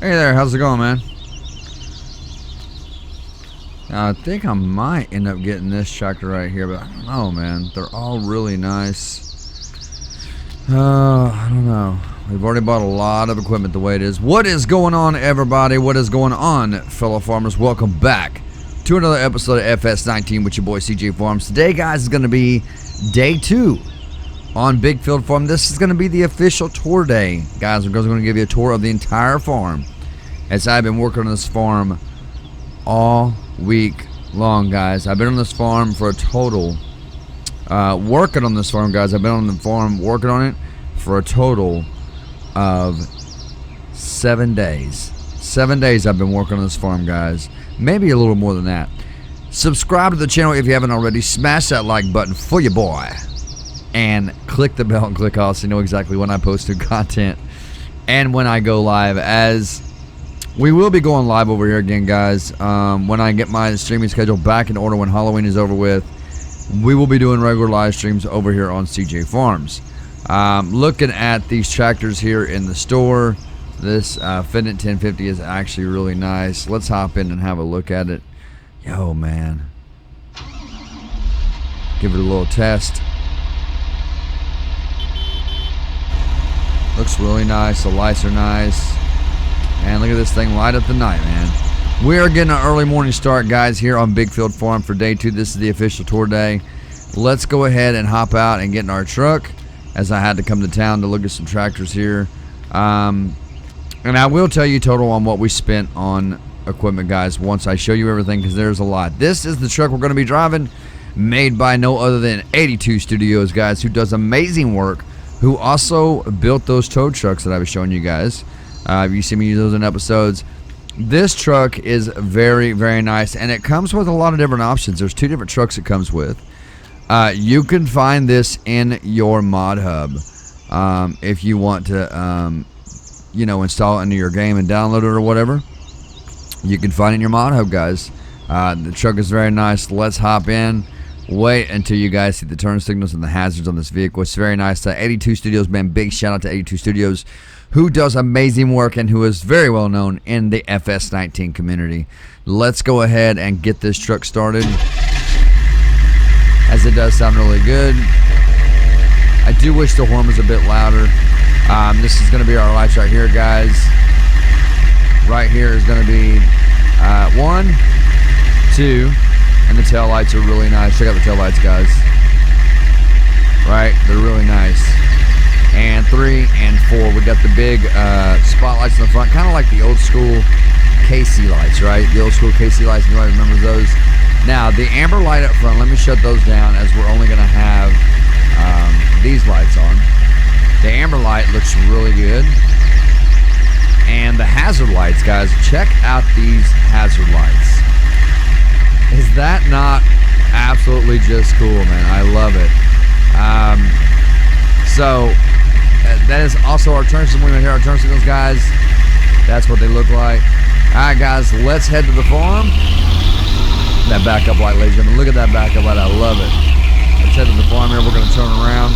Hey there, how's it going, man? I think I might end up getting this tractor right here, but I don't know, man. They're all really nice. I don't know. We've already bought a lot of equipment the way it is. What is going on, everybody? What is going on, fellow farmers? Welcome back to another episode of FS19 with your boy CJ Farms. Today, guys, is going to be day 2 on Big Field Farm. This is going to be the official tour day, guys. We're going to give you a tour of the entire farm, as I've been working on this farm all week long, guys. I've been on this farm for a total working on this farm, guys. I've been on the farm working on it for a total of 7 days. 7 days I've been working on this farm, guys. Maybe a little more than that. Subscribe to the channel if you haven't already. Smash that like button for your boy, and click the bell and click all so you know exactly when I post new content and when I go live, as we will be going live over here again, guys. When I get my streaming schedule back in order, when Halloween is over with, we will be doing regular live streams over here on CJ Farms. Looking at these tractors here in the store, this Fendant 1050 is actually really nice. Let's hop in and have a look at it. Yo, man. Give it a little test. Looks really nice. The lights are nice. And look at this thing light up the night, man. We are getting an early morning start, guys, here on Big Field Farm for day 2. This is the official tour day. Let's go ahead and hop out and get in our truck, as I had to come to town to look at some tractors here. And I will tell you total on what we spent on equipment, guys, once I show you everything, because there's a lot. This is the truck we're going to be driving, made by no other than 82 Studios, guys, who does amazing work, who also built those tow trucks that I was showing you guys. You see me use those in episodes. This truck is very, very nice, and it comes with a lot of different options. There's 2 different trucks it comes with. You can find this in your mod hub if you want to, install it into your game and download it or whatever. You can find it in your mod hub, guys. The truck is very nice. Let's hop in. Wait until you guys see the turn signals and the hazards on this vehicle. It's very nice. 82 Studios, man. Big shout out to 82 Studios, who does amazing work and who is very well known in the FS19 community. Let's go ahead and get this truck started, as it does sound really good. I do wish the horn was a bit louder. This is going to be our lights right here, guys. Right here is going to be 1, 2, and the tail lights are really nice. Check out the tail lights, guys. Right, they're really nice. And 3 and 4, we got the big spotlights in the front, kind of like the old school KC lights, right? The old school KC lights, anybody remember those? Now, the amber light up front, let me shut those down, as we're only going to have these lights on. The amber light looks really good. And the hazard lights, guys, check out these hazard lights. Is that not absolutely just cool, man? I love it. So that is also our turn signal. Here, our turn signals, guys. That's what they look like. All right, guys, let's head to the farm. That backup light, ladies and gentlemen. Look at that backup light. I love it. Let's head to the farm here. We're going to turn around,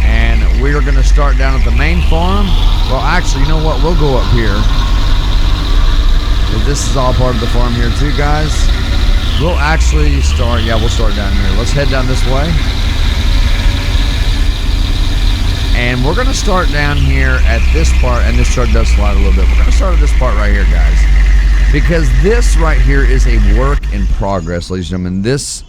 and we are going to start down at the main farm. Well, actually, you know what? We'll go up here. This is all part of the farm here too, guys. We'll actually start, we'll start down here. Let's head down this way. And we're going to start down here at this part, and this truck does slide a little bit. We're going to start at this part right here, guys, because this right here is a work in progress, ladies and gentlemen. This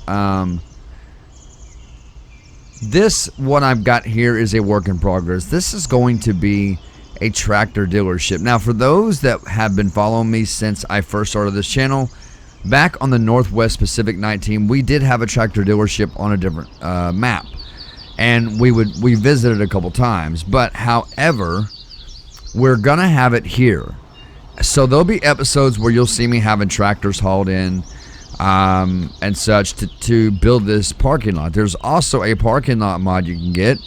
what I've got here is a work in progress. This is going to be a tractor dealership. Now, for those that have been following me since I first started this channel, back on the Northwest Pacific 19, we did have a tractor dealership on a different map, and we visited a couple times. But however, we're gonna have it here, so there'll be episodes where you'll see me having tractors hauled in and such to build this parking lot. There's also a parking lot mod you can get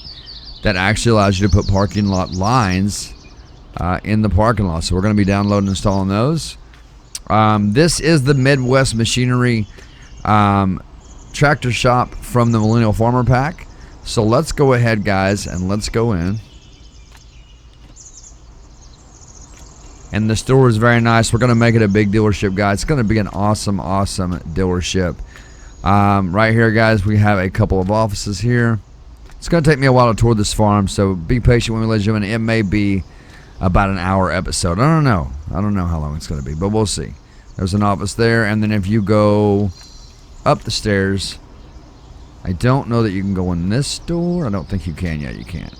that actually allows you to put parking lot lines in the parking lot. So we're going to be downloading and installing those. This is the Midwest Machinery tractor shop from the Millennial Farmer Pack. So let's go ahead, guys, and let's go in. And the store is very nice. We're going to make it a big dealership, guys. It's going to be an awesome, awesome dealership. Right here, guys, we have a couple of offices here. It's going to take me a while to tour this farm, so be patient with me, ladies and gentlemen. It may be about an hour episode. I don't know. I don't know how long it's going to be, but we'll see. There's an office there, and then if you go up the stairs, I don't know that you can go in this door. I don't think you can yet. You can't.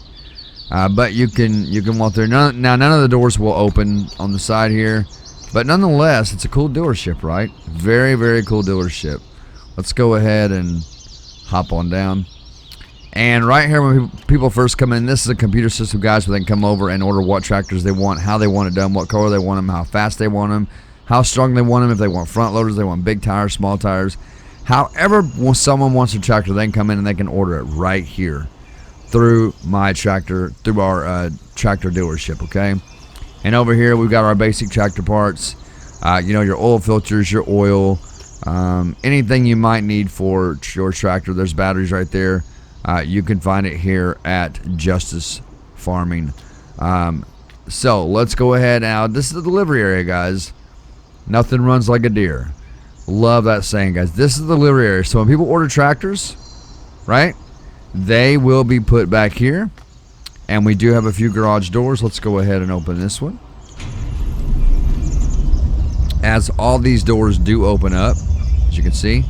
But you can walk there. Now none of the doors will open on the side here, but nonetheless, it's a cool dealership, right? Very, very cool dealership. Let's go ahead and hop on down. And right here, when people first come in, this is a computer system, guys, where they can come over and order what tractors they want, how they want it done, what color they want them, how fast they want them, how strong they want them, if they want front loaders, they want big tires, small tires. However someone wants a tractor, they can come in and they can order it right here through my tractor, through our tractor dealership, okay? And over here, we've got our basic tractor parts, you know, your oil filters, your oil, anything you might need for your tractor. There's batteries right there. You can find it here at Justice Farming. So let's go ahead now. This is the delivery area, guys. Nothing runs like a deer. Love that saying, guys. This is the delivery area. So when people order tractors, right, they will be put back here. And we do have a few garage doors. Let's go ahead and open this one. As all these doors do open up, as you can see.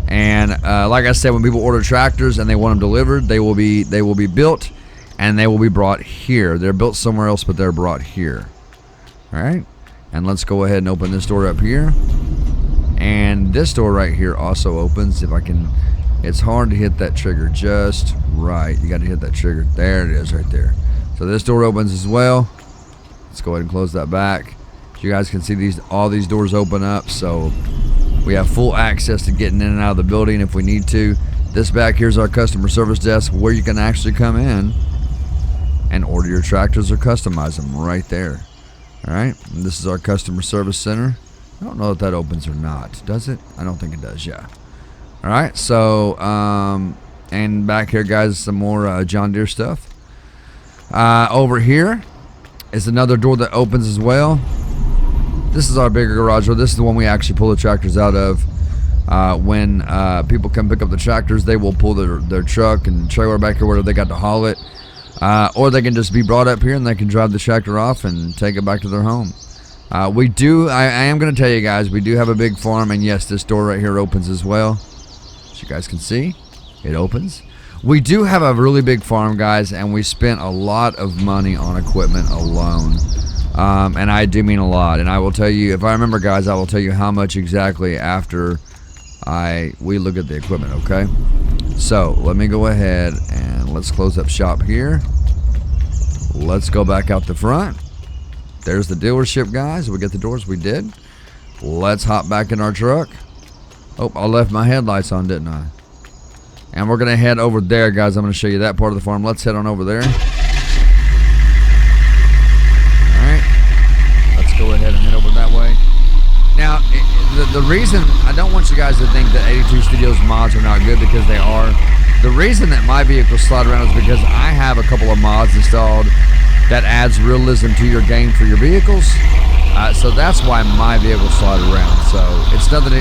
And like I said, when people order tractors and they want them delivered, they will be built and they will be brought here. They're built somewhere else, but they're brought here. All right. And let's go ahead and open this door up here. And this door right here also opens. If I can, it's hard to hit that trigger just right. You got to hit that trigger. There it is right there. So this door opens as well. Let's go ahead and close that back. You guys can see all these doors open up. So we have full access to getting in and out of the building if we need to. This back here is our customer service desk where you can actually come in and order your tractors or customize them right there. All right, and this is our customer service center. I don't know if that opens or not. Does it? I don't think it does, yeah. All right, so, and back here, guys, some more John Deere stuff. Over here is another door that opens as well. This is our bigger garage door. This is the one we actually pull the tractors out of. When people come pick up the tractors, they will pull their truck and trailer back here where they got to haul it. Or they can just be brought up here and they can drive the tractor off and take it back to their home. I am going to tell you guys, we do have a big farm, and yes, this door right here opens as well. As you guys can see, it opens. We do have a really big farm, guys, and we spent a lot of money on equipment alone. And I do mean a lot. And I will tell you, if I remember, guys, I will tell you how much exactly after we look at the equipment, okay? So let me go ahead and let's close up shop here. Let's go back out the front. There's the dealership, guys. We get the doors. We did. Let's hop back in our truck. Oh, I left my headlights on, didn't I? And we're going to head over there, guys. I'm going to show you that part of the farm. Let's head on over there. Go ahead and head over that way. Now, the reason I don't want you guys to think that 82 Studios mods are not good, because they are. The reason that my vehicles slide around is because I have a couple of mods installed that adds realism to your game for your vehicles. So that's why my vehicles slide around. So it's nothing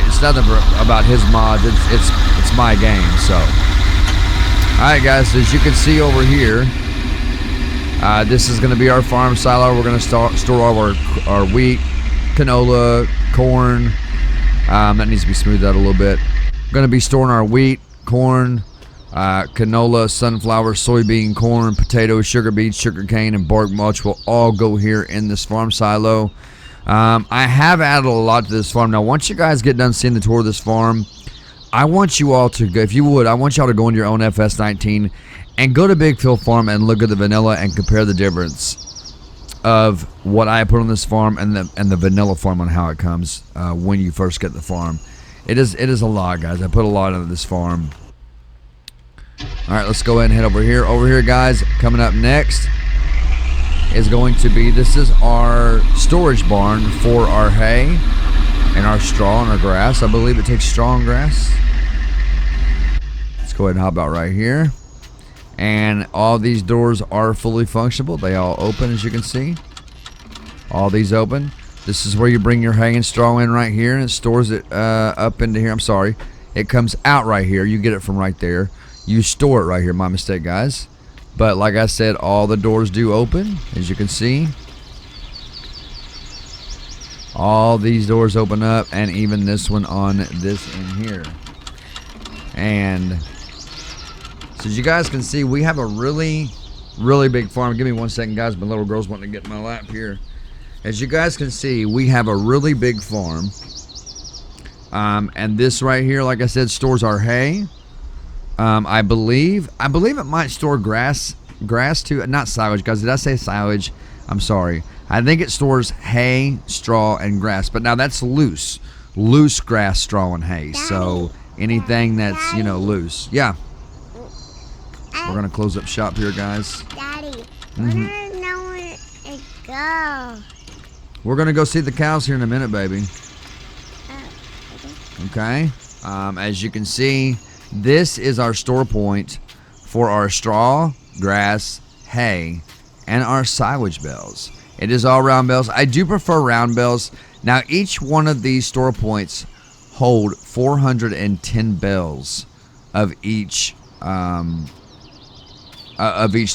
about his mods. It's my game. So, all right, guys. As you can see over here. This is going to be our farm silo. We're going to store all our wheat, canola, corn. That needs to be smoothed out a little bit. We're going to be storing our wheat, corn, canola, sunflower, soybean, corn, potatoes, sugar beets, sugar cane, and bark mulch will all go here in this farm silo. I have added a lot to this farm. Now, once you guys get done seeing the tour of this farm, I want you all to go, if you would, I want y'all to go into your own FS19 and go to Big Phil Farm and look at the vanilla and compare the difference of what I put on this farm and the vanilla farm on how it comes when you first get the farm. It is a lot, guys. I put a lot into this farm. All right, let's go ahead and head over here. Over here, guys, coming up next is going to be, this is our storage barn for our hay and our straw and our grass. I believe it takes straw and grass. Let's go ahead and hop out right here. And all these doors are fully functional. They all open, as you can see. All these open. This is where you bring your hay and straw in right here, and it stores it up into here. I'm sorry. It comes out right here. You get it from right there. You store it right here. My mistake, guys. But like I said, all the doors do open, as you can see. All these doors open up, and even this one on this in here. And so as you guys can see, we have a really big farm. Give me 1 second, guys. My little girl's wanting to get in my lap here. As you guys can see, we have a really big farm. And this right here, like I said, stores our hay. I believe it might store grass too. Not silage, guys. Did I say silage? I'm sorry. I think it stores hay, straw, and grass. But now that's loose grass, straw, and hay. Daddy, so anything that's, you know, loose. Yeah. We're gonna close up shop here, guys. Daddy, where do I know where it go? We're gonna go see the cows here in a minute, baby. Okay. As you can see, this is our store point for our straw, grass, hay, and our silage bales. It is all round bales. I do prefer round bales. Now, each one of these store points hold 410 bales of each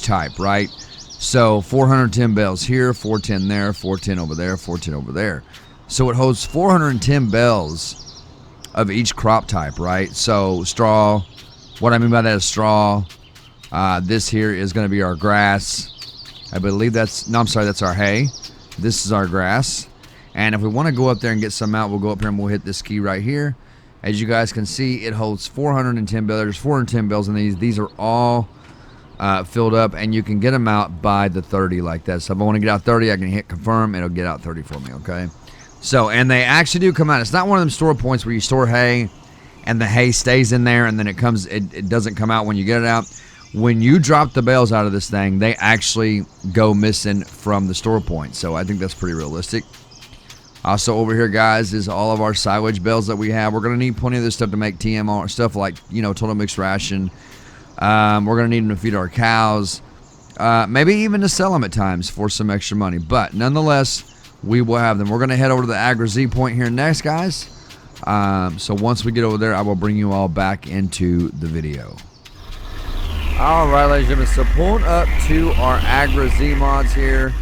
type, right? So 410 bales here, 410 there, 410 over there, 410 over there. So it holds 410 bales of each crop type, right? So straw, what I mean by that is straw. This here is going to be our grass. I believe that's our hay. This is our grass. And if we want to go up there and get some out, we'll go up here and we'll hit this key right here. As you guys can see, it holds 410 bales. There's 410 bales in these. These are all filled up, and you can get them out by the 30 like that. So if I want to get out 30, I can hit confirm. It'll get out 30 for me, okay? So, and they actually do come out. It's not one of them store points where you store hay and the hay stays in there and then it doesn't come out when you get it out. When you drop the bales out of this thing, they actually go missing from the store point. So I think that's pretty realistic. Also over here, guys, is all of our silage bales that we have. We're going to need plenty of this stuff to make TMR, stuff like, you know, total mixed ration. We're going to need them to feed our cows. Maybe even to sell them at times for some extra money. But nonetheless, we will have them. We're going to head over to the Agri-Z point here next, guys. So once we get over there, I will bring you all back into the video. Alright, ladies and gentlemen, so pulling up to our Agri-Z mods here.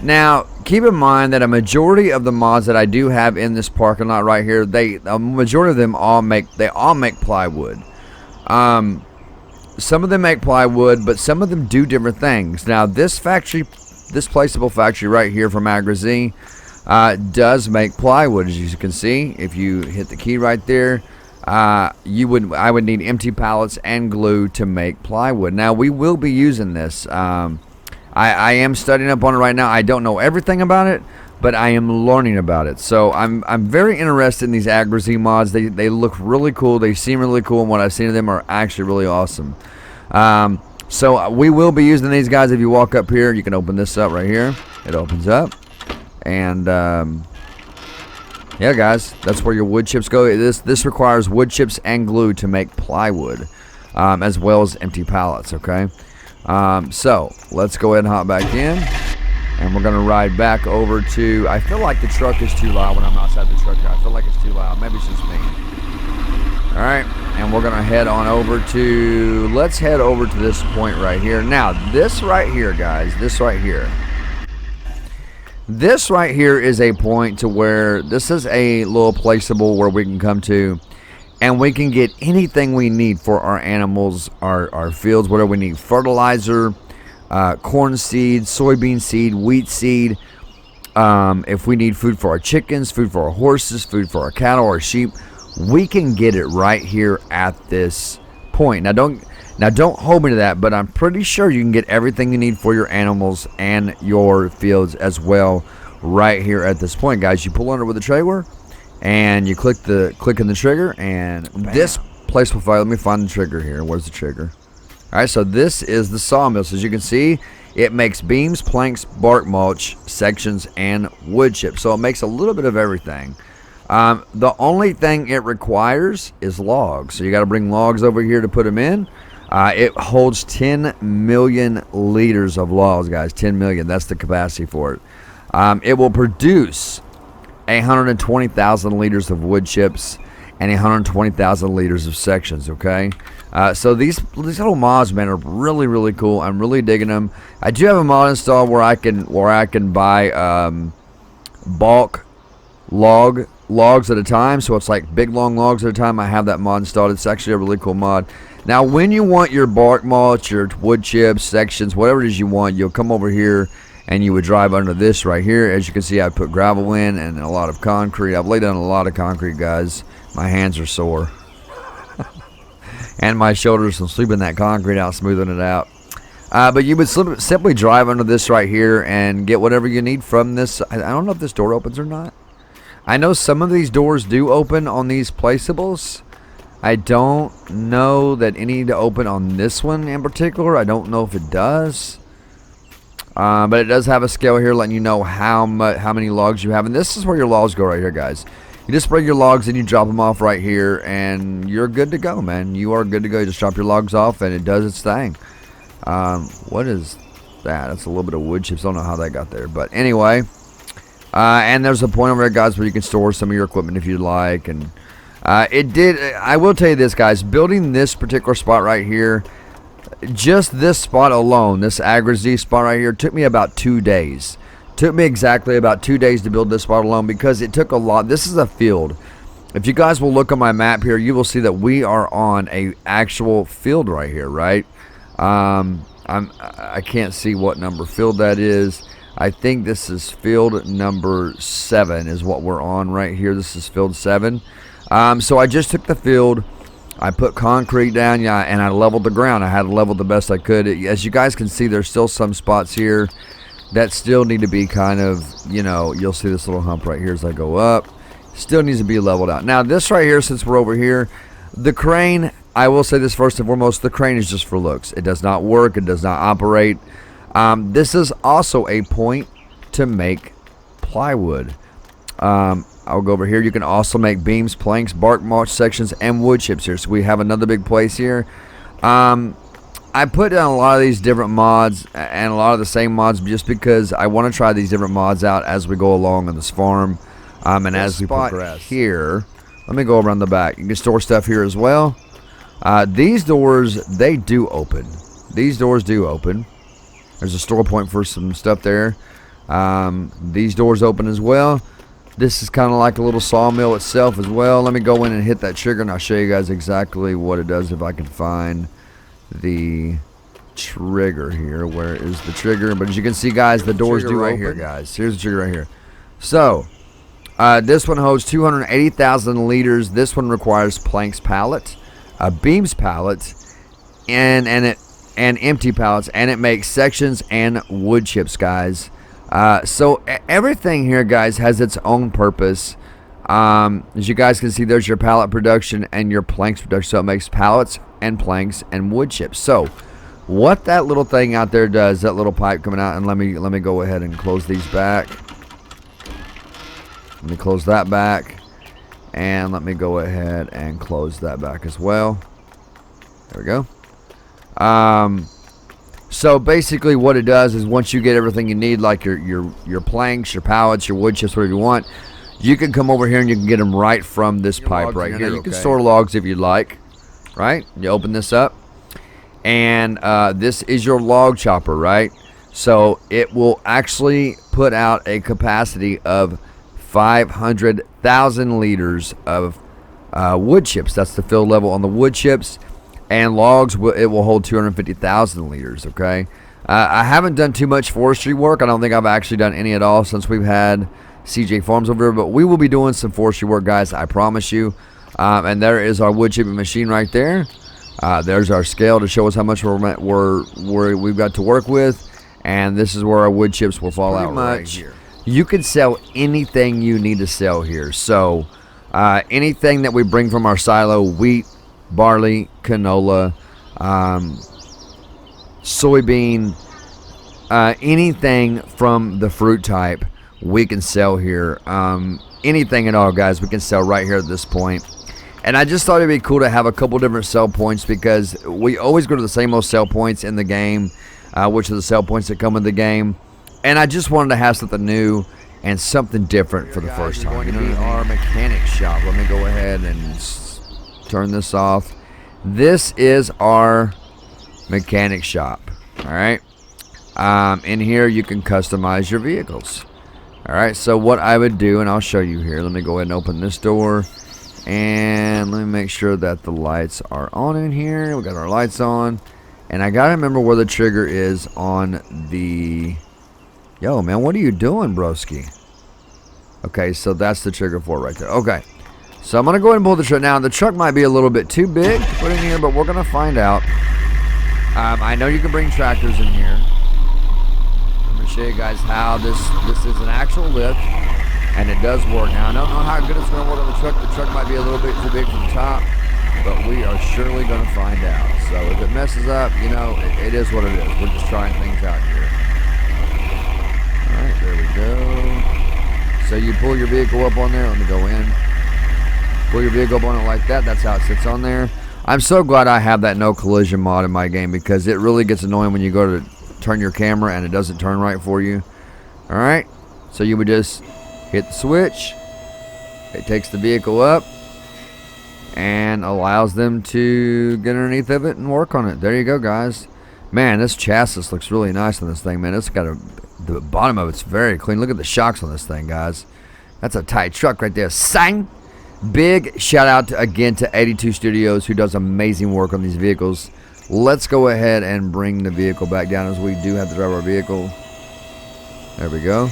Now, keep in mind that a majority of the mods that I do have in this parking lot right here, a majority of them all make plywood. Some of them make plywood, but some of them do different things. Now, this placeable factory right here from Agri-Z does make plywood, as you can see. If you hit the key right there, I would need empty pallets and glue to make plywood. Now, we will be using this. I am studying up on it right now. I don't know everything about it, but I am learning about it. So I'm very interested in these Agri-Z mods. They look really cool. They seem really cool, and what I've seen of them are actually really awesome. So we will be using these guys. If you walk up here, you can open this up right here. It opens up, and yeah, guys, that's where your wood chips go. This requires wood chips and glue to make plywood, as well as empty pallets, okay? So let's go ahead and hop back in, and we're going to ride back over to, I feel like the truck is too loud when I'm outside the truck. I feel like it's too loud. Maybe it's just me. All right, and we're going to head on over to, let's head over to this point right here. Now, this right here, guys, this right here is a point to where this is a little placeable where we can come to, and we can get anything we need for our animals, our fields, whatever we need. Fertilizer, corn seed, soybean seed, wheat seed. If we need food for our chickens, food for our horses, food for our cattle, our sheep, we can get it right here at this point. Now don't hold me to that, but I'm pretty sure you can get everything you need for your animals and your fields as well right here at this point, guys. You pull under with the trailer, and you click in the trigger, and bam. This place will fire. Let me find the trigger here. Where's the trigger? All right, so this is the sawmill. So as you can see, it makes beams, planks, bark mulch, sections, and wood chips. So it makes a little bit of everything. The only thing it requires is logs. So you got to bring logs over here to put them in. It holds 10 million liters of logs, guys. 10 million. That's the capacity for it. It will produce 120,000 liters of wood chips and 120,000 liters of sections, okay? So these little mods, man, are really, really cool. I'm really digging them. I do have a mod installed where I can buy bulk logs at a time, so it's like big long logs at a time. I have that mod installed. It's actually a really cool mod. Now, when you want your bark mulch, your wood chips, sections, whatever it is you want, you'll come over here and you would drive under this right here. As you can see, I put gravel in and a lot of concrete. I've laid down a lot of concrete, guys. My hands are sore. And my shoulders from sweeping that concrete out, smoothing it out. But you would simply drive under this right here and get whatever you need from this. I don't know if this door opens or not. I know some of these doors do open on these placeables. I don't know that any to open on this one in particular. I don't know if it does. But it does have a scale here letting you know how many logs you have. And this is where your logs go right here, guys. You just bring your logs and you drop them off right here, and you're good to go, man. You are good to go. You just drop your logs off, and it does its thing. What is that? That's a little bit of wood chips. I don't know how that got there. But anyway, and there's a point over there, guys, where you can store some of your equipment if you'd like. And I will tell you this, guys. Building this particular spot right here, just this spot alone, this Agri-Z spot right here, took me about 2 days. Took me exactly about 2 days to build this spot alone because it took a lot. This is a field. If you guys will look on my map here, you will see that we are on a actual field right here, right? I can't see what number field that is. I think this is field number 7 is what we're on right here. This is field 7. So I just took the field. I put concrete down, yeah, and I leveled the ground. I had to level the best I could. As you guys can see, there's still some spots here that still need to be kind of, you know, you'll see this little hump right here as I go up. Still needs to be leveled out. Now, this right here, since we're over here, the crane, I will say this first and foremost, the crane is just for looks. It does not work. It does not operate. This is also a point to make plywood. I'll go over here. You can also make beams, planks, bark mulch sections, and wood chips here. So we have another big place here. I put down a lot of these different mods and a lot of the same mods just because I want to try these different mods out as we go along on this farm. And as we progress here, let me go around the back. You can store stuff here as well. These doors, they do open. These doors do open. There's a store point for some stuff there. These doors open as well. This is kind of like a little sawmill itself as well. Let me go in and hit that trigger and I'll show you guys exactly what it does if I can find the trigger here. Where is the trigger? But as you can see, guys, the doors do right here, guys. Here's the trigger right here. So this one holds 280,000 liters. This one requires planks pallet, beams pallet, and empty pallets, and it makes sections and wood chips, guys. So everything here, guys, has its own purpose. As you guys can see, there's your pallet production and your planks production. So it makes pallets and planks and wood chips. So what that little thing out there does, that little pipe coming out, and let me go ahead and close these back. Let me close that back, and let me go ahead and close that back as well. There we go. So basically what it does is once you get everything you need, like your planks, your pallets, your wood chips, whatever you want, you can come over here and you can get them right from this pipe right here. You can store logs if you'd like, right? You open this up, and this is your log chopper, right? So it will actually put out a capacity of 500,000 liters of wood chips. That's the fill level on the wood chips. And logs, it will hold 250,000 liters, okay? I haven't done too much forestry work. I don't think I've actually done any at all since we've had CJ Farms over here. But we will be doing some forestry work, guys, I promise you. And there is our wood chipping machine right there. There's our scale to show us how much we've got to work with. And this is where our wood chips will fall out right here. You can sell anything you need to sell here. So anything that we bring from our silo, wheat, barley, canola, soybean, anything from the fruit type we can sell here. Anything at all, guys, we can sell right here at this point. And I just thought it'd be cool to have a couple different sell points because we always go to the same old sell points in the game, which are the sell points that come with the game. And I just wanted to have something new and something different for the first time. You know, our mechanic shop. Let me go ahead and turn this off. This is our mechanic shop. All right. In here you can customize your vehicles. All right. So what I would do, and I'll show you here. Let me go ahead and open this door, and let me make sure that the lights are on in here. We got our lights on, and I gotta remember where the trigger is on the. Yo, man, what are you doing, broski? Okay, so that's the trigger for it right there. Okay, so I'm going to go ahead and pull the truck. Now, the truck might be a little bit too big to put in here, but we're going to find out. I know you can bring tractors in here. I'm going to show you guys how this is an actual lift, and it does work. Now, I don't know how good it's going to work on the truck. The truck might be a little bit too big from the top, but we are surely going to find out. So if it messes up, you know, it is what it is. We're just trying things out here. Alright, there we go. So you pull your vehicle up on there. Let me go in. Pull your vehicle up on it like that. That's how it sits on there. I'm so glad I have that no collision mod in my game, because it really gets annoying when you go to turn your camera and it doesn't turn right for you. Alright, so you would just hit the switch. It takes the vehicle up and allows them to get underneath of it and work on it. There you go, guys. Man, this chassis looks really nice on this thing, man. It's got the bottom of it's very clean. Look at the shocks on this thing, guys. That's a tight truck right there. Sang! Big shout out again to 82 Studios, who does amazing work on these vehicles. Let's go ahead and bring the vehicle back down, as we do have to drive our vehicle. There we go.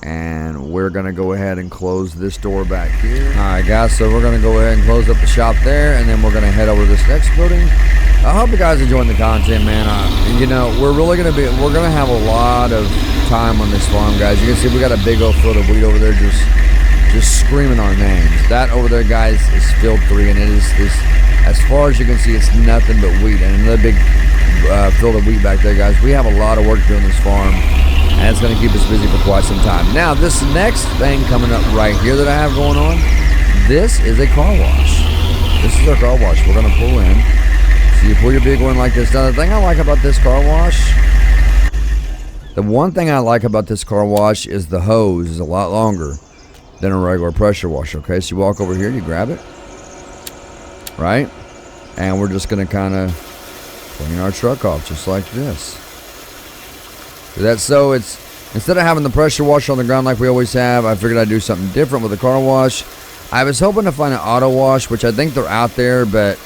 And we're going to go ahead and close this door back here. Alright, guys, so we're going to go ahead and close up the shop there, and then we're going to head over to this next building. I hope you guys are enjoying the content, man. You know, we're going to have a lot of time on this farm, guys. You can see we got a big old field of wheat over there just screaming our names. That over there, guys, is field 3, and it is as far as you can see, it's nothing but wheat. And another big field of wheat back there, guys. We have a lot of work to do on this farm, and it's going to keep us busy for quite some time. Now, this next thing coming up right here that I have going on, this is a car wash. This is our car wash. We're going to pull in. So you pull your vehicle in like this. Now, the thing I like about this car wash, the one thing I like about this car wash is the hose is a lot longer than a regular pressure washer. Okay, so you walk over here, you grab it, right? And we're just going to kind of clean our truck off just like this. So it's, instead of having the pressure washer on the ground like we always have, I figured I'd do something different with the car wash. I was hoping to find an auto wash, which I think they're out there, but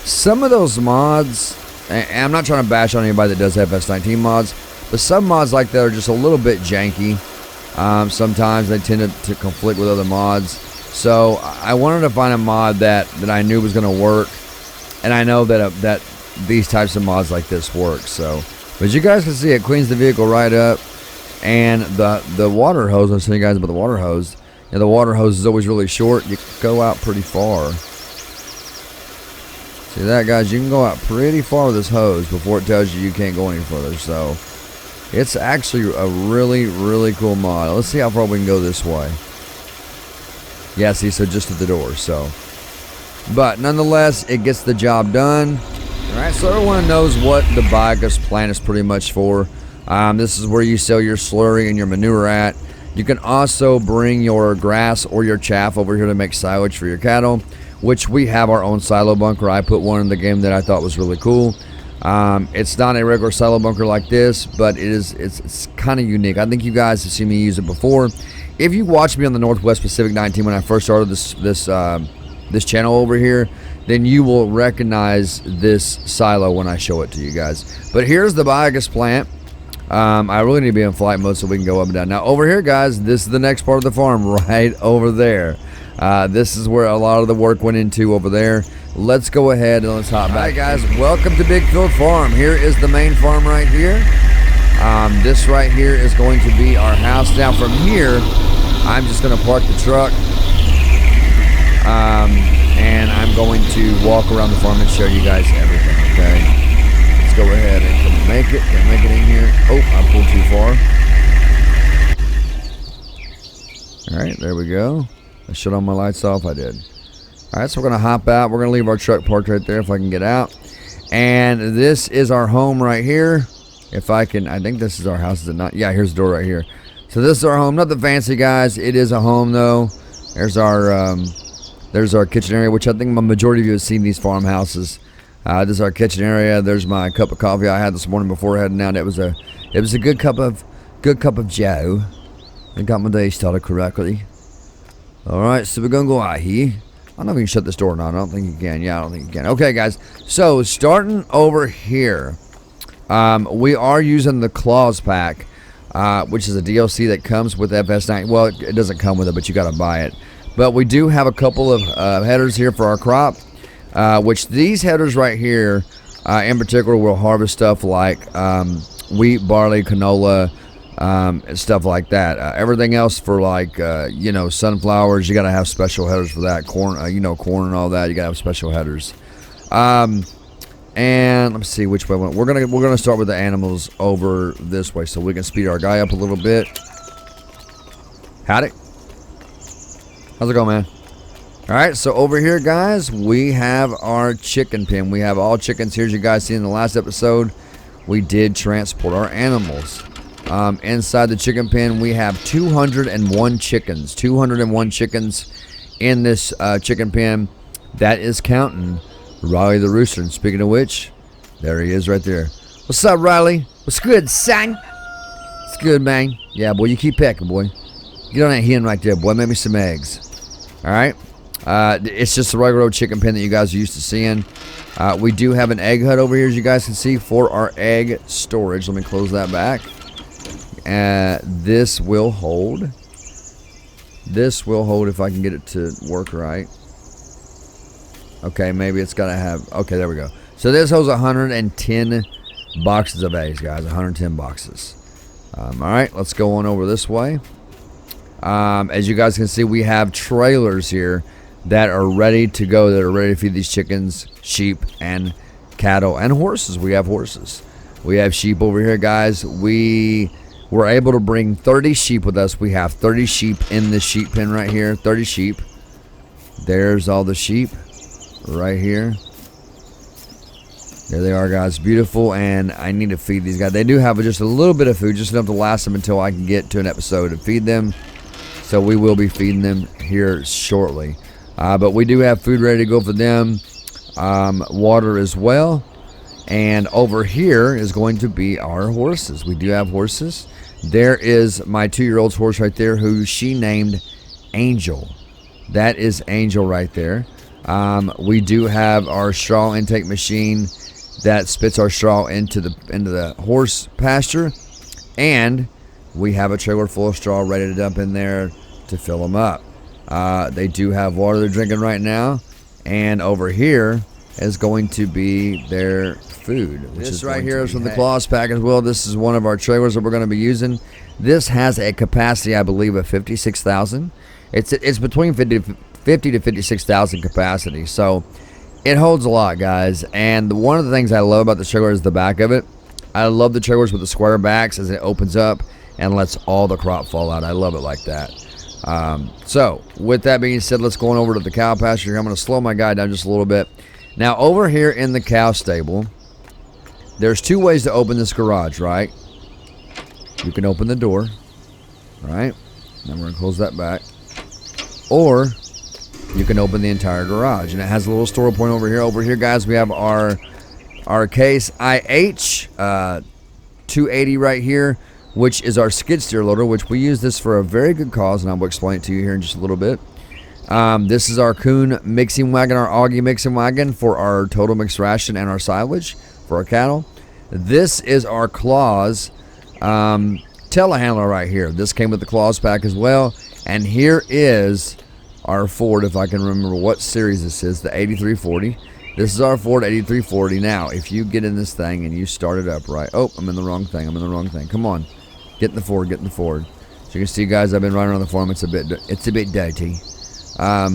some of those mods, and I'm not trying to bash on anybody that does FS19 mods, but some mods like that are just a little bit janky. Sometimes they tend to conflict with other mods. So I wanted to find a mod that I knew was going to work, and I know that these types of mods like this work. So, but as you guys can see, it cleans the vehicle right up, and the water hose. I'll tell you guys about the water hose. You know, the water hose is always really short. You can go out pretty far. See that, guys? You can go out pretty far with this hose before it tells you can't go any further. So it's actually a really, really cool mod. Let's see how far we can go this way. Yeah, see, so just at the door. So, but nonetheless, it gets the job done. All right, so everyone knows what the biogas plant is pretty much for. This is where you sell your slurry and your manure at. You can also bring your grass or your chaff over here to make silage for your cattle, which we have our own silo bunker. I put one in the game that I thought was really cool. It's not a regular silo bunker like this, but it's kind of unique. I think you guys have seen me use it before. If you watched me on the Northwest Pacific 19 when I first started this channel over here, then you will recognize this silo when I show it to you guys. But here's the biogas plant. I really need to be in flight mode so we can go up and down. Now over here, guys, this is the next part of the farm right over there. This is where a lot of the work went into over there. Let's go ahead and let's hop back. Alright, guys, welcome to Big Field Farm. Here is the main farm right here. This right here is going to be our house. Now from here, I'm just going to park the truck, and I'm going to walk around the farm and show you guys everything. Okay, let's go ahead and can make it in here. Oh, I pulled too far. All right, there we go. I shut all my lights off. I did. All right, so we're gonna hop out. We're gonna leave our truck parked right there if I can get out. And this is our home right here. If I can, I think this is our house, is it not? Yeah, here's the door right here. So this is our home. Nothing fancy, guys. It is a home, though. There's our kitchen area, which I think the majority of you have seen these farmhouses. This is our kitchen area. There's my cup of coffee I had this morning before heading out. It was a good cup of Joe. I got my day started correctly. All right, so we're gonna go out here. I don't know if you can shut this door or not. I don't think you can. Yeah, I don't think you can. Okay, guys. So starting over here, we are using the Claws pack, which is a DLC that comes with FS9. Well, it doesn't come with it, but you got to buy it. But we do have a couple of headers here for our crop, which these headers right here, in particular, will harvest stuff like wheat, barley, canola, and stuff like that. Everything else for like sunflowers, you got to have special headers for that. Corn, corn and all that, you got to have special headers. And let's see which way we're gonna start with the animals over this way, so we can speed our guy up a little bit. Howdy. How's it going, man? All right, so over here, guys, we have our chicken pen. We have all chickens here, as you guys see in the last episode. We did transport our animals. Inside the chicken pen, we have 201 chickens. 201 chickens in this chicken pen. That is counting Riley the Rooster. And speaking of which, there he is right there. What's up, Riley? What's good, son? It's good, man. Yeah, boy, you keep pecking, boy. Get on that hen right there, boy. Make me some eggs. All right. It's just a regular old chicken pen that you guys are used to seeing. We do have an egg hut over here, as you guys can see, for our egg storage. Let me close that back. This will hold. This will hold if I can get it to work right. Okay, maybe it's got to have... Okay, there we go. So this holds 110 boxes of eggs, guys. 110 boxes. All right, let's go on over this way. As you guys can see, we have trailers here that are ready to go, that are ready to feed these chickens, sheep, and cattle, and horses. We have horses. We have sheep over here, guys. We were able to bring 30 sheep with us. We have 30 sheep in this sheep pen right here. 30 sheep. There's all the sheep right here. There they are, guys. Beautiful. And I need to feed these guys. They do have just a little bit of food, just enough to last them until I can get to an episode to feed them. So we will be feeding them here shortly. But we do have food ready to go for them. Water as well. And over here is going to be our horses. We do have horses. There is my 2-year-old's horse right there, who she named Angel. That is Angel right there. We do have our straw intake machine that spits our straw into the horse pasture, and we have a trailer full of straw ready to dump in there to fill them up. They do have water they're drinking right now, and over here is going to be their food. This right here is from the Claws pack as well. This is one of our trailers that we're going to be using. This has a capacity, I believe, of 56,000. It's between 50 to 56,000 capacity, so it holds a lot, guys. And one of the things I love about the trailer is the back of it. I love the trailers with the square backs, as it opens up and lets all the crop fall out. I love it like that. So with that being said, let's go on over to the cow pasture. I'm going to slow my guy down just a little bit. Now over here in the cow stable, there's 2 ways to open this garage, right? You can open the door, right? Now we're going to close that back. Or you can open the entire garage, and it has a little store point over here. Over here, guys, we have our Case IH 280 right here, which is our skid steer loader, which we use this for a very good cause, and I will explain it to you here in just a little bit. This is our Coon mixing wagon, our Augie mixing wagon for our total mixed ration and our silage for our cattle. This is our Claws telehandler right here. This came with the Claws pack as well. And here is our Ford, if I can remember what series this is, the 8340. This is our Ford 8340. Now, if you get in this thing and you start it up, right? Oh, I'm in the wrong thing. I'm in the wrong thing. Come on. Get in the Ford. Get in the Ford. So you can see, guys, I've been running on the farm. It's a bit dirty. Start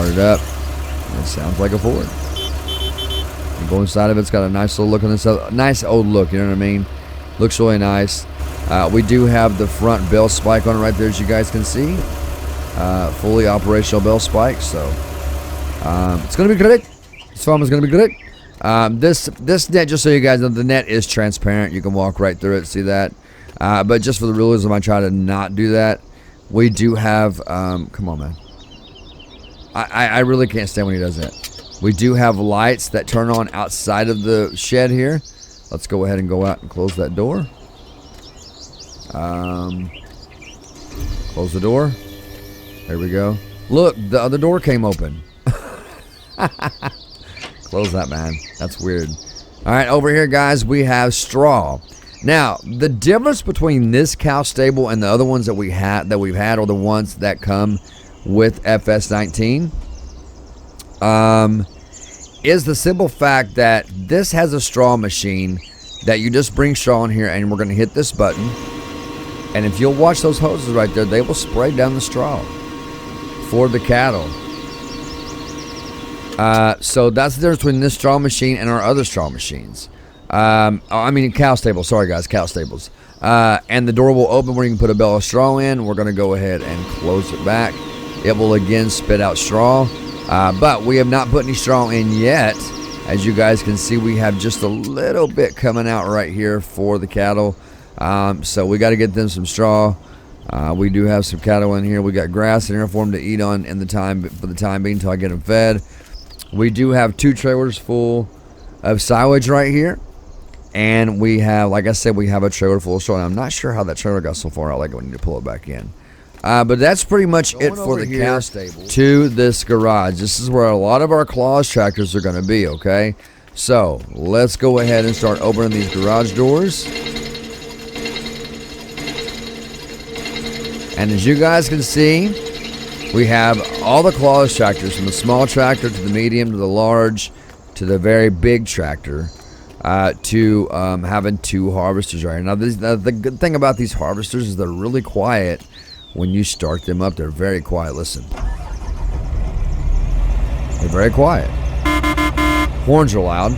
it up. It sounds like a Ford. You go inside of it. It's got a nice little look on this. Nice old look, you know what I mean? Looks really nice. We do have the front bell spike on it right there, as you guys can see. Fully operational bell spike. So it's going to be great. This farm is going to be great. This net, just so you guys know, the net is transparent. You can walk right through it, see that. But just for the realism, I try to not do that. We do have, come on, man. I really can't stand when he does that. We do have lights that turn on outside of the shed here. Let's go ahead and go out and close that door. Close the door. There we go. Look, the other door came open. Close that, man. That's weird. All right, over here, guys, we have straw. Now, the difference between this cow stable and the other ones that we've had, or the ones that come with FS19, is the simple fact that this has a straw machine that you just bring straw in here, and we're going to hit this button. And if you'll watch those hoses right there, they will spray down the straw for the cattle. So that's the difference between this straw machine and our other straw machines. I mean cow stables. Sorry, guys, cow stables. And the door will open where you can put a bale of straw in. We're going to go ahead and close it back. It will again spit out straw. But we have not put any straw in yet. As you guys can see, we have just a little bit coming out right here for the cattle. So we got to get them some straw. We do have some cattle in here. We got grass in here for them to eat on for the time being until I get them fed. We do have 2 trailers full of silage right here. And we have, like I said, we have a trailer full of straw. I'm not sure how that trailer got so far out. Like, we need to pull it back in. But that's pretty much it for the cow stable to this garage. This is where a lot of our claws tractors are going to be, okay? So, let's go ahead and start opening these garage doors. And as you guys can see, we have all the claws tractors, from the small tractor to the medium to the large to the very big tractor, to having 2 harvesters right here. Now, the good thing about these harvesters is they're really quiet. When you start them up, they're very quiet. Listen. They're very quiet. Horns are loud,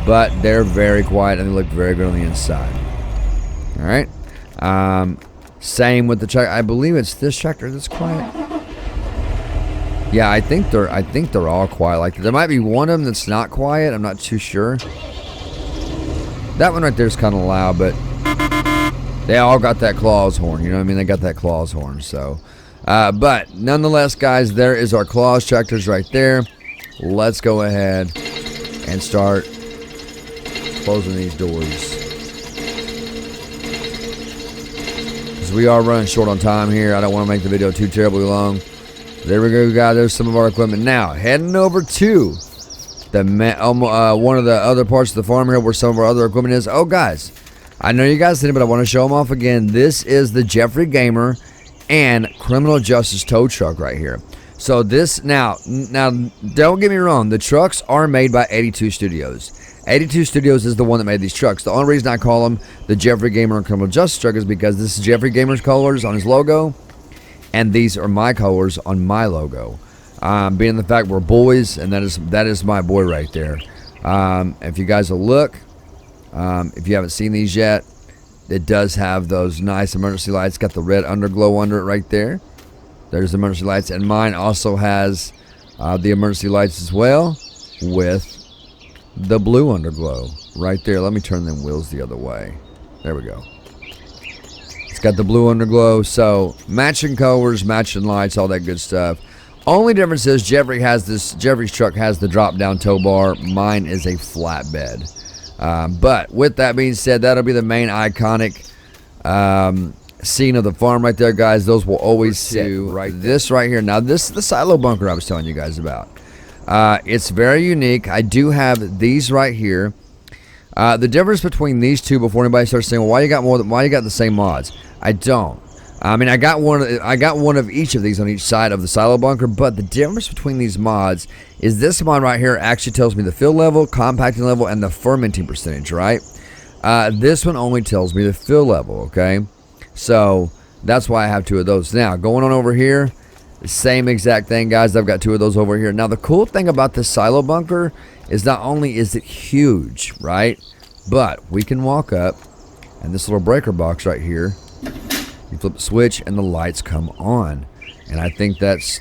but they're very quiet and they look very good on the inside. All right. Same with the tractor. I believe it's this tractor that's quiet. Yeah, I think they're all quiet. Like, there might be one of them that's not quiet. I'm not too sure. That one right there is kind of loud, but they all got that claws horn. You know what I mean? They got that claws horn. So, but nonetheless, guys, there is our claws tractors right there. Let's go ahead and start closing these doors. Because we are running short on time here. I don't want to make the video too terribly long. There we go, guys. There's some of our equipment. Now, heading over to the one of the other parts of the farm here where some of our other equipment is. Oh, guys, I know you guys seen it, but I want to show them off again. This is the Geoffrey Gamer and Criminal Justice tow truck right here. So this, now, don't get me wrong. The trucks are made by 82 Studios. 82 Studios is the one that made these trucks. The only reason I call them the Geoffrey Gamer and Criminal Justice truck is because this is Geoffrey Gamer's colors on his logo, and these are my colors on my logo. Being the fact we're boys, and that is my boy right there. If you guys will look, if you haven't seen these yet, it does have those nice emergency lights. Got the red underglow under it right there. There's the emergency lights, and mine also has the emergency lights as well with the blue underglow right there. Let me turn them wheels the other way. There we go. It's got the blue underglow, so matching colors, matching lights, all that good stuff. Only difference is Geoffrey's truck has the drop down tow bar. Mine is a flatbed. But with that being said, that'll be the main iconic scene of the farm right there, guys. Those will always sit right there. This right here. Now, this is the silo bunker I was telling you guys about. It's very unique. I do have these right here. The difference between these two, before anybody starts saying, well, why you got the same mods? I don't. I mean, I got one of each of these on each side of the silo bunker, but the difference between these mods is this mod right here actually tells me the fill level, compacting level, and the fermenting percentage, right? This one only tells me the fill level, okay? So that's why I have 2 of those. Now, going on over here, the same exact thing, guys. I've got 2 of those over here. Now, the cool thing about this silo bunker is not only is it huge, right? But we can walk up, and this little breaker box right here, you flip the switch and the lights come on, and I think that's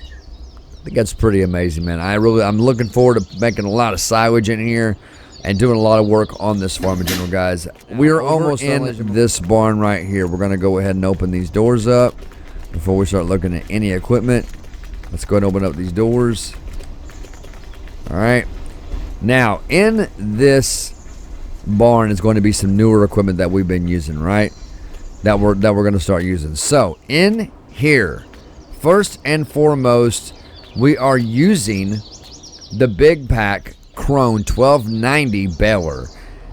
pretty amazing, man. I'm looking forward to making a lot of silage in here. and doing a lot of work on this farm in general, guys. We are almost in this barn right here. We're going to go ahead and open these doors up before we start looking at any equipment. Let's go ahead and open up these doors. All right. Now, in this barn is going to be some newer equipment that we've been using, right? That we're going to start using. So, in here, first and foremost, we are using the Big Pack Krone 1290 baler.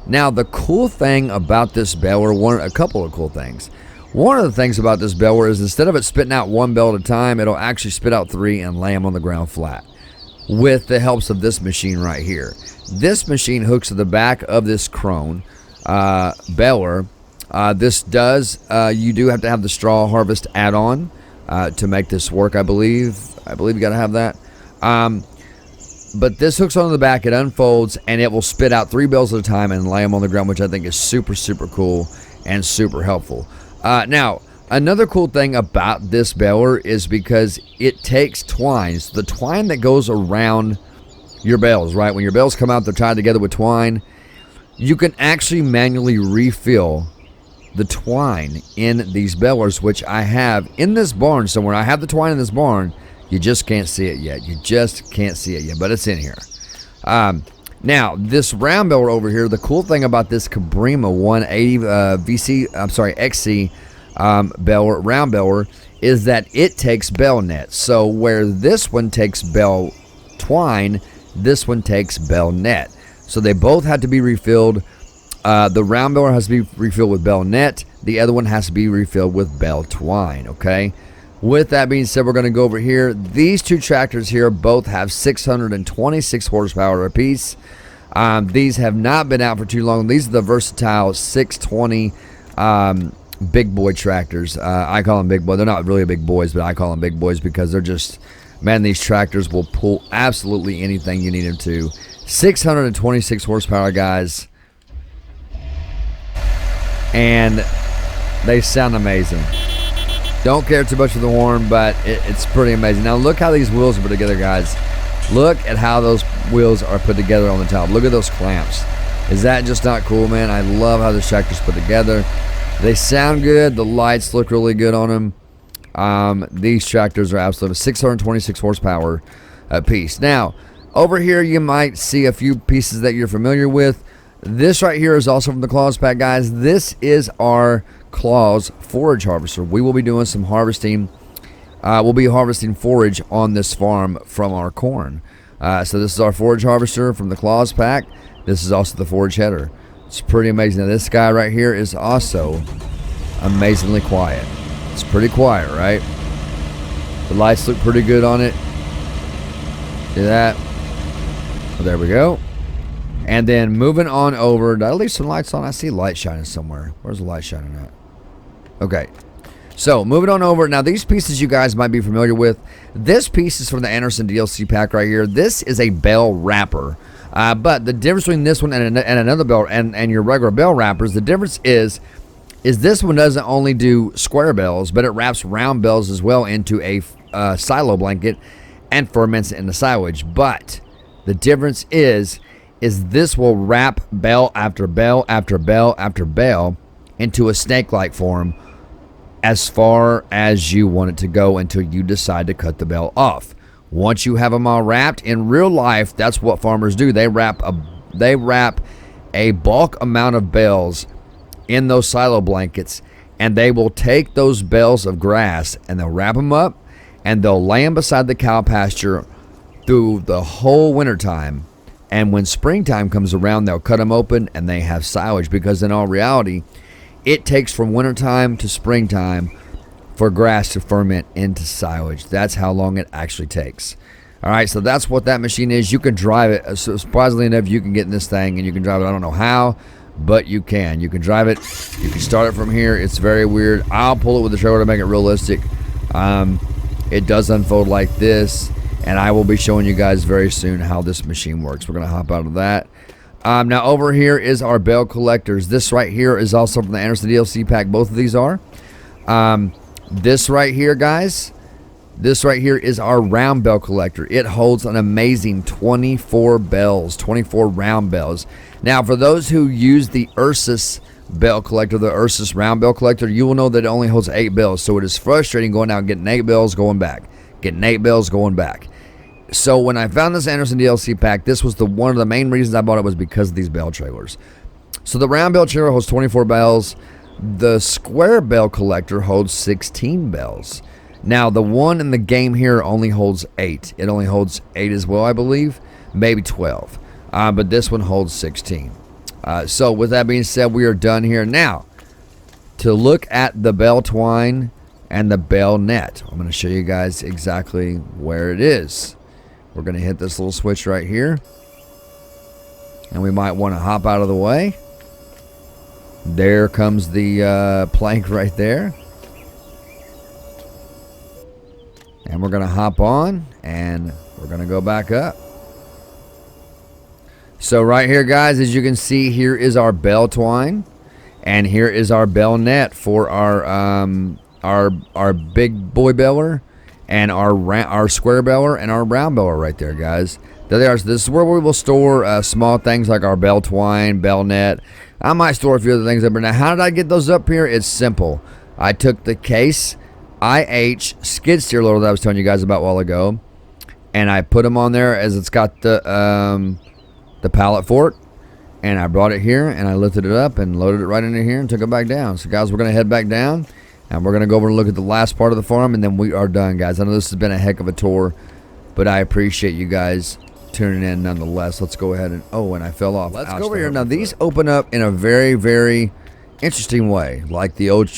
Now, the cool thing about this baler, a couple of cool things. One of the things about this baler is instead of it spitting out one bale at a time, it'll actually spit out 3 and lay them on the ground flat with the helps of this machine right here. This machine hooks to the back of this Krone baler. This does, you do have to have the straw harvest add-on to make this work, I believe. I believe you got to have that. But this hooks on the back, it unfolds, and it will spit out 3 bales at a time and lay them on the ground, which I think is super, super cool and super helpful. Now, another cool thing about this baler is because it takes twine. So the twine that goes around your bales, right? When your bales come out, they're tied together with twine. You can actually manually refill the twine in these balers, which I have in this barn somewhere. I have the twine in this barn. You just can't see it yet. You just can't see it yet, but it's in here. Now, this round baler over here, the cool thing about this Cabrima 180 XC baler, round baler, is that it takes bale net. So where this one takes bale twine, this one takes bale net. So they both have to be refilled. The round baler has to be refilled with bale net. The other one has to be refilled with bale twine, okay? With that being said, we're going to go over here. These two tractors here both have 626 horsepower apiece. These have not been out for too long. These are the versatile 620 big boy tractors. I call them big boy. They're not really big boys, but I call them big boys because they're just, man, these tractors will pull absolutely anything you need them to. 626 horsepower, guys. And they sound amazing. Don't care too much for the horn, but it's pretty amazing. Now look how these wheels are put together, guys. Look at how those wheels are put together on the top. Look at those clamps. Is that just not cool, man? I love how the tractor's put together. They sound good. The lights look really good on them. These tractors are absolutely 626 horsepower a piece. Now, over here you might see a few pieces that you're familiar with. This right here is also from the Claws Pack, guys. This is our Claws forage harvester. We will be doing some harvesting. We'll be harvesting forage on this farm from our corn. So this is our forage harvester from the Claws Pack. This is also the forage header. It's pretty amazing. Now this guy right here is also amazingly quiet. It's pretty quiet, right? The lights look pretty good on it. See that? Well, there we go. And then moving on over, did I leave some lights on? I see light shining somewhere. Where's the light shining at? Okay. So moving on over. Now these pieces you guys might be familiar with. This piece is from the Anderson DLC pack right here. This is a bell wrapper. But the difference between this one and another bell and your regular bell wrappers, the difference is this one doesn't only do square bells, but it wraps round bells as well into a silo blanket and ferments it into silage. But the difference is this will wrap bell after bell after bell after bell into a snake-like form as far as you want it to go until you decide to cut the bell off. Once you have them all wrapped, in real life, that's what farmers do. They wrap a bulk amount of bells in those silo blankets, and they will take those bells of grass and they'll wrap them up and they'll lay them beside the cow pasture through the whole wintertime. And when springtime comes around, they'll cut them open and they have silage, because in all reality, it takes from wintertime to springtime for grass to ferment into silage. That's how long it actually takes. All right, so that's what that machine is. You can drive it. So surprisingly enough, you can get in this thing and you can drive it. I don't know how, but you can. You can drive it. You can start it from here. It's very weird. I'll pull it with the trailer to make it realistic. It does unfold like this, and I will be showing you guys very soon how this machine works. We're going to hop out of that. Now over here is our bell collectors. This right here is also from the Anderson DLC pack. Both of these are. This right here, guys, this right here is our round bell collector. It holds an amazing 24 bells, 24 round bells. Now, for those who use the Ursus bell collector, the Ursus round bell collector, you will know that it only holds 8 bells. So it is frustrating going out and getting 8 bells, going back. Getting 8 bells, going back. So when I found this Anderson DLC pack, this was one of the main reasons I bought it was because of these bell trailers. So the round bell trailer holds 24 bells. The square bell collector holds 16 bells. Now, the one in the game here only holds 8. It only holds 8 as well, I believe. Maybe 12. But this one holds 16. So with that being said, we are done here. Now, to look at the bell twine and the bell net, I'm going to show you guys exactly where it is. We're going to hit this little switch right here. And we might want to hop out of the way. There comes the plank right there. And we're going to hop on and we're going to go back up. So right here, guys, as you can see, here is our bell twine. And here is our bell net for our big boy beller and our square beller and our round beller right there, guys. There they are. So this is where we will store small things like our bell twine, bell net. I might store a few other things up here. Now, how did I get those up here? It's simple. I took the Case IH skid steer loader that I was telling you guys about a while ago, and I put them on there as it's got the pallet fork, and I brought it here, and I lifted it up and loaded it right into here and took it back down. So, guys, we're going to head back down, and we're going to go over and look at the last part of the farm, and then we are done, guys. I know this has been a heck of a tour, but I appreciate you guys tuning in nonetheless. Let's go ahead and and I fell off. Let's go over here. Now these open up in a very, very interesting way, like the old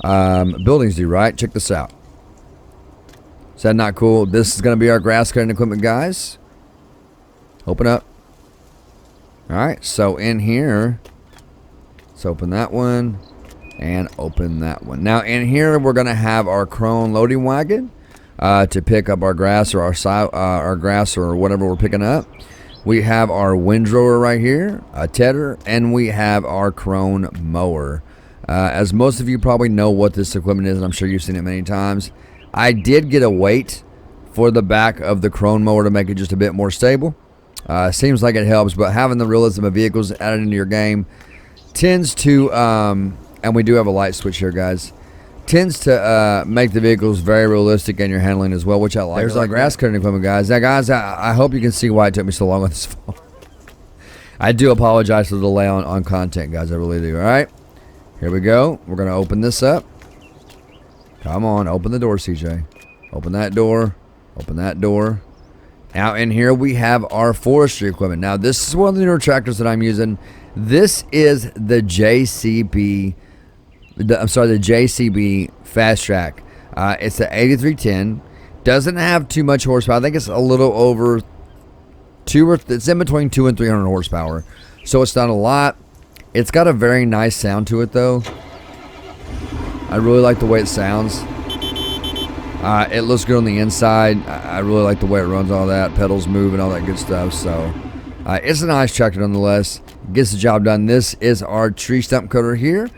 buildings do, right? Check this out. Is that not cool? This is going to be our grass cutting equipment, guys. Open up. All right, so in here, let's open that one and open that one. Now in here we're going to have our Krone loading wagon to pick up our grass or our grass or whatever we're picking up. We have our windrower right here, a tedder, and we have our Krone mower. As most of you probably know what this equipment is, and I'm sure you've seen it many times. I did get a weight for the back of the Krone mower to make it just a bit more stable. Seems like it helps, but having the realism of vehicles added into your game tends to, and we do have a light switch here, guys, tends to make the vehicles very realistic in your handling as well, which I like. There's our grass cutting equipment, guys. Now, guys, I hope you can see why it took me so long on this phone. I do apologize for the delay on content, guys. I really do. All right, here we go. We're going to open this up. Come on, open the door, CJ. Open that door. Open that door. Now, in here, we have our forestry equipment. Now, this is one of the newer tractors that I'm using. This is the JCB... the JCB Fast Track. It's the 8310. Doesn't have too much horsepower. I think it's a little over it's in between 200 and 300 horsepower. So it's not a lot. It's got a very nice sound to it, though. I really like the way it sounds. It looks good on the inside. I really like the way it runs, all that. Pedals move and all that good stuff. So it's a nice tractor nonetheless. Gets the job done. This is our tree stump cutter here.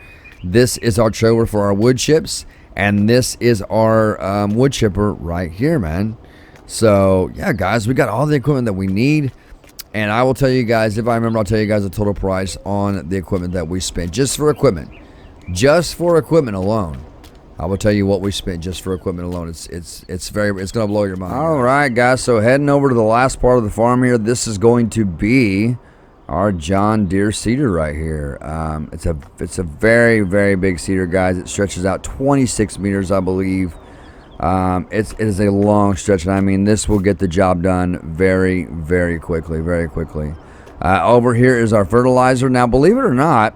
This is our trailer for our wood chips, and this is our wood chipper right here, man. So yeah, guys, we got all the equipment that we need, and I will tell you guys, if I remember, I'll tell you guys the total price on the equipment that we spent just for equipment alone. I will tell you what we spent just for equipment alone. It's gonna blow your mind. All right, guys. So heading over to the last part of the farm here. This is going to be our John Deere seeder right here. It's a very, very big seeder, guys. It stretches out 26 meters, I believe. It is a long stretch, and I mean, this will get the job done very, very quickly, very quickly. Over here is our fertilizer. Now, believe it or not,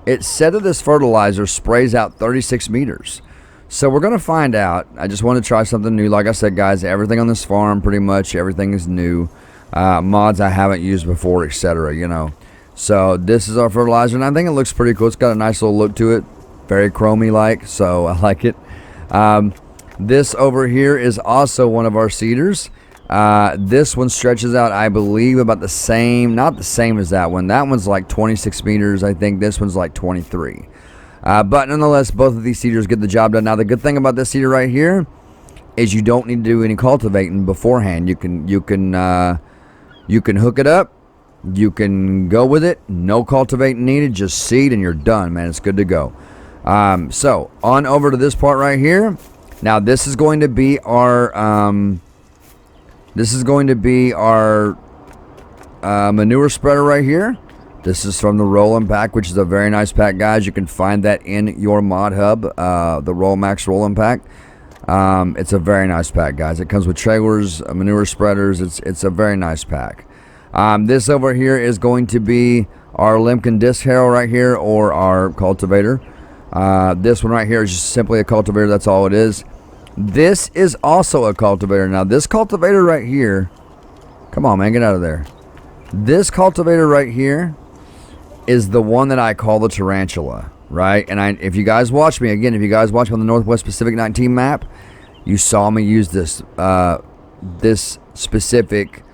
it said that this fertilizer sprays out 36 meters. So we're going to find out. I just want to try something new. Like I said, guys, everything on this farm, pretty much everything is new. Mods I haven't used before, etc., you know. So this is our fertilizer, and I think it looks pretty cool. It's got a nice little look to it, very chromey like, so I like it. This over here is also one of our seeders. This one stretches out, I believe, about the same, not the same as that one. That one's like 26 meters. I think this one's like 23. But nonetheless, both of these seeders get the job done. Now, the good thing about this seeder right here is you don't need to do any cultivating beforehand. You can hook it up, You can go with it. No cultivating needed. Just seed and you're done, man. It's good to go. So on over to this part right here. Now this is going to be our manure spreader right here. This is from the Rollin' Pack, which is a very nice pack, guys. You can find that in your mod hub, the Max Rollin' Pack. It's a very nice pack, guys. It comes with trailers, manure spreaders. It's a very nice pack. This over here is going to be our Limkin Disc Harrow right here, or our cultivator. This one right here is just simply a cultivator. That's all it is. This is also a cultivator. Now, this cultivator right here, come on, man, get out of there. This cultivator right here is the one that I call the tarantula, right? And if you guys watch me, again, if you guys watch me on the Northwest Pacific 19 map, you saw me use this this specific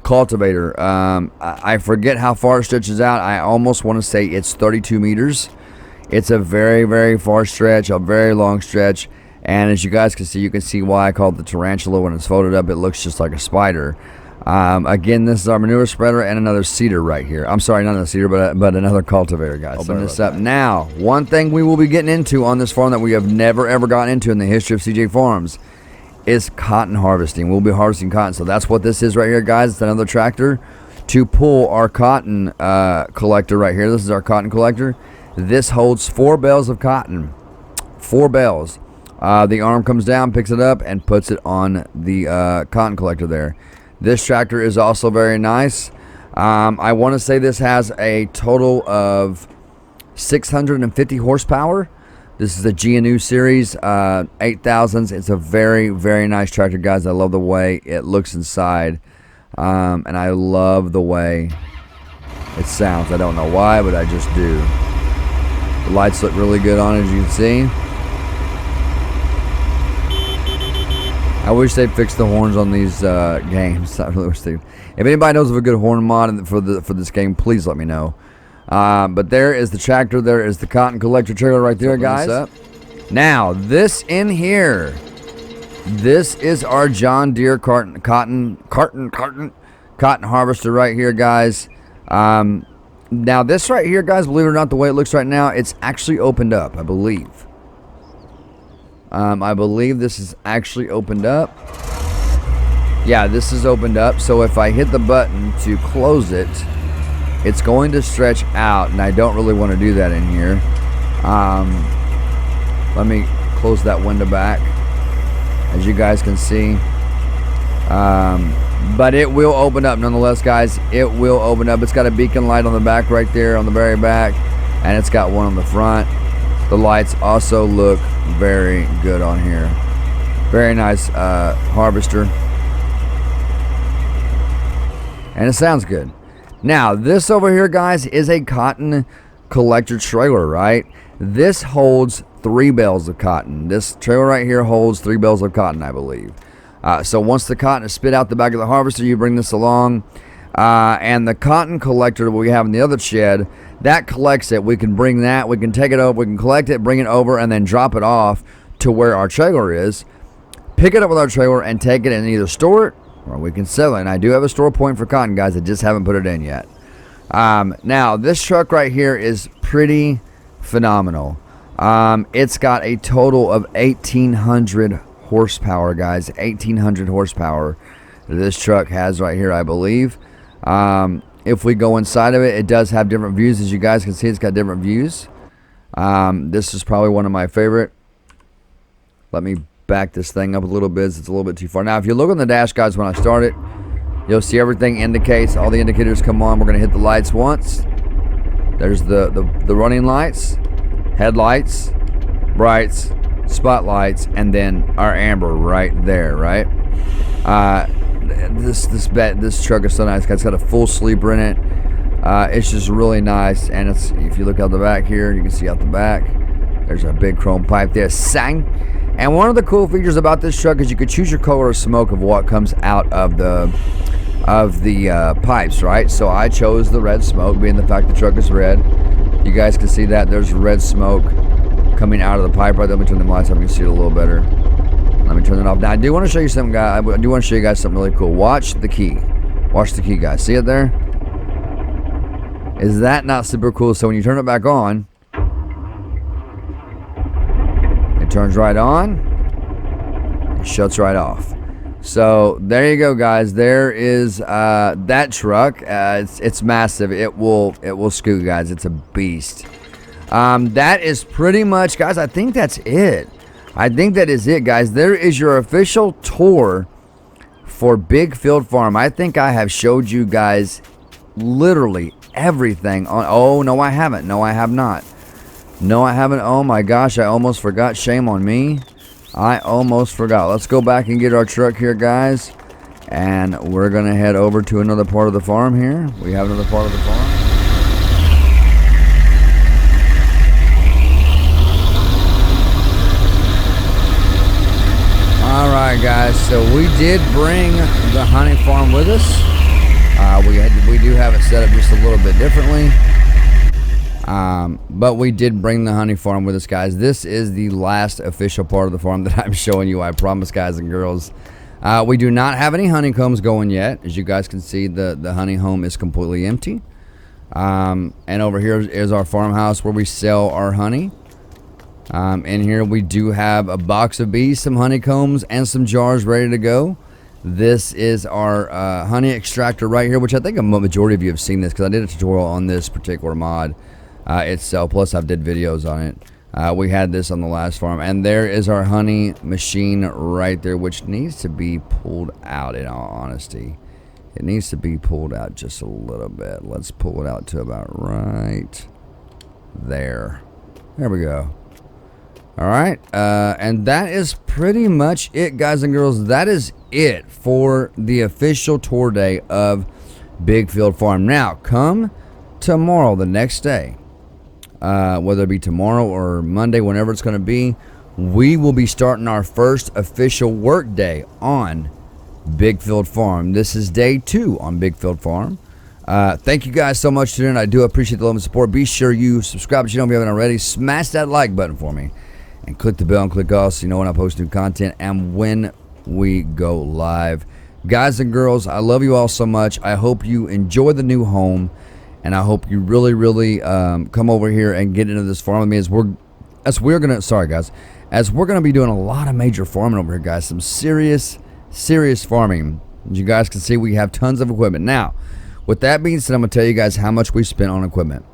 cultivator. I forget how far it stretches out. I almost want to say it's 32 meters. It's a very, very far stretch, a very long stretch. And as you guys can see why I call it the tarantula. When it's folded up, it looks just like a spider. Again, this is our manure spreader and another seeder right here. I'm sorry, not another seeder, but another cultivator, guys. Open this up. Now, one thing we will be getting into on this farm that we have never, ever gotten into in the history of CJ Farms is cotton harvesting. We'll be harvesting cotton. So that's what this is right here, guys. It's another tractor to pull our cotton collector right here. This is our cotton collector. This holds 4 bales of cotton. 4 bales. The arm comes down, picks it up, and puts it on the cotton collector there. This tractor is also very nice. I want to say this has a total of 650 horsepower. This is a GNU series, 8000s. It's a very, very nice tractor, guys. I love the way it looks inside. And I love the way it sounds. I don't know why, but I just do. The lights look really good on it, as you can see. I wish they'd fix the horns on these games. I really wish they. If anybody knows of a good horn mod for this game, please let me know. But there is the tractor. There is the cotton collector trailer right there, guys. Now this in here, this is our John Deere cotton harvester right here, guys. Now this right here, guys, believe it or not, the way it looks right now, it's actually opened up, I believe. I believe this is actually opened up. Yeah, this is opened up. So if I hit the button to close it, it's going to stretch out, and I don't really want to do that in here. Let me close that window back, as you guys can see. But it will open up nonetheless, guys. It will open up. It's got a beacon light on the back right there, on the very back, and it's got one on the front. The lights also look very good on here. Very nice harvester. And it sounds good. Now, this over here, guys, is a cotton collector trailer, right? This holds 3 bales of cotton. This trailer right here holds 3 bales of cotton, I believe. So once the cotton is spit out the back of the harvester, you bring this along. And the cotton collector that we have in the other shed, that collects it. We can bring that, we can take it over, we can collect it, bring it over, and then drop it off to where our trailer is. Pick it up with our trailer and take it and either store it or we can sell it. And I do have a store point for cotton, guys. I just haven't put it in yet. Now, this truck right here is pretty phenomenal. It's got a total of 1,800 horsepower, guys. 1,800 horsepower this truck has right here, I believe. If we go inside of it, it does have different views. As you guys can see, it's got different views. This is probably one of my favorite. Let me back this thing up a little bit. It's a little bit too far. Now, if you look on the dash, guys, when I start it, you'll see everything indicates. All the indicators come on. We're going to hit the lights once. There's the running lights, headlights, brights, spotlights, and then our amber right there, right? This truck is so nice. It's got a full sleeper in it. It's just really nice. And it's, if you look out the back here, you can see out the back, there's a big chrome pipe there. Sang. And one of the cool features about this truck is you could choose your color of smoke of what comes out of the pipes, right? So I chose the red smoke, being the fact the truck is red. You guys can see that there's red smoke coming out of the pipe right there. Let me turn the lights up, you can see it a little better. Let me turn it off. Now I do want to show you something, guys. I do want to show you guys something really cool. Watch the key. Watch the key, guys. See it there? Is that not super cool? So when you turn it back on, it turns right on, it shuts right off. So there you go, guys. There is that truck. It's massive. It will scoot, guys. It's a beast. That is pretty much, guys. I think that's it. I think that is it, guys. There is your official tour for Big Field Farm. I think I have showed you guys literally everything on. Oh no, I haven't. No, I have not. No, I haven't. Oh my gosh, I almost forgot. Shame on me. I almost forgot. Let's go back and get our truck here, guys, and we're gonna head over to another part of the farm here. We have another part of the farm. Alright, guys, so we did bring the honey farm with us. We do have it set up just a little bit differently, but we did bring the honey farm with us, guys. This is the last official part of the farm that I'm showing you, I promise, guys and girls. We do not have any honeycombs going yet. As you guys can see, the honey home is completely empty, and over here is our farmhouse where we sell our honey. In here we do have a box of bees, some honeycombs, and some jars ready to go. This is our honey extractor right here, which I think a majority of you have seen this because I did a tutorial on this particular mod itself. Plus, I've did videos on it. We had this on the last farm, and there is our honey machine right there, which needs to be pulled out. In all honesty, it needs to be pulled out just a little bit. Let's pull it out to about right there. There we go. Alright, and that is pretty much it, guys and girls. That is it for the official tour day of Big Field Farm. Now, come tomorrow, the next day, whether it be tomorrow or Monday, whenever it's going to be, we will be starting our first official work day on Big Field Farm. This is day 2 on Big Field Farm. Thank you guys so much for tuning in. I do appreciate the love and support. Be sure you subscribe if you don't, if you haven't already. Smash that like button for me. And click the bell and click all so you know when I post new content and when we go live. Guys and girls, I love you all so much. I hope you enjoy the new home, and I hope you really come over here and get into this farm with me as we're gonna be doing a lot of major farming over here, guys. Some serious farming. As you guys can see, we have tons of equipment. Now, with that being said, I'm gonna tell you guys how much we spent on equipment.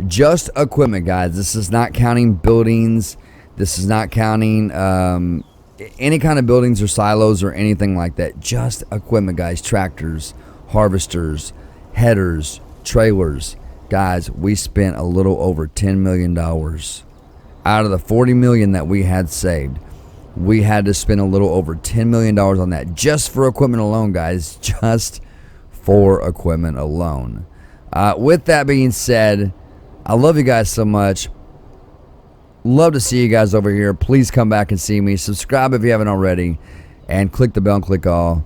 Just equipment, guys. This is not counting buildings. This is not counting any kind of buildings or silos or anything like that. Just equipment, guys. Tractors, harvesters, headers, trailers. Guys, we spent a little over $10 million. Out of the $40 million that we had saved, we had to spend a little over $10 million on that just for equipment alone, guys. Just for equipment alone. With that being said, I love you guys so much. Love to see you guys over here. Please come back and see me. Subscribe if you haven't already, and click the bell and click all,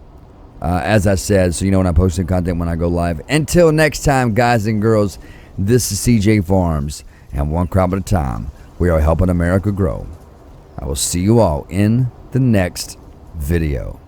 as I said, so you know when I post new content when I go live. Until next time, guys and girls, this is CJ Farms, and one crop at a time, we are helping America grow. I will see you all in the next video.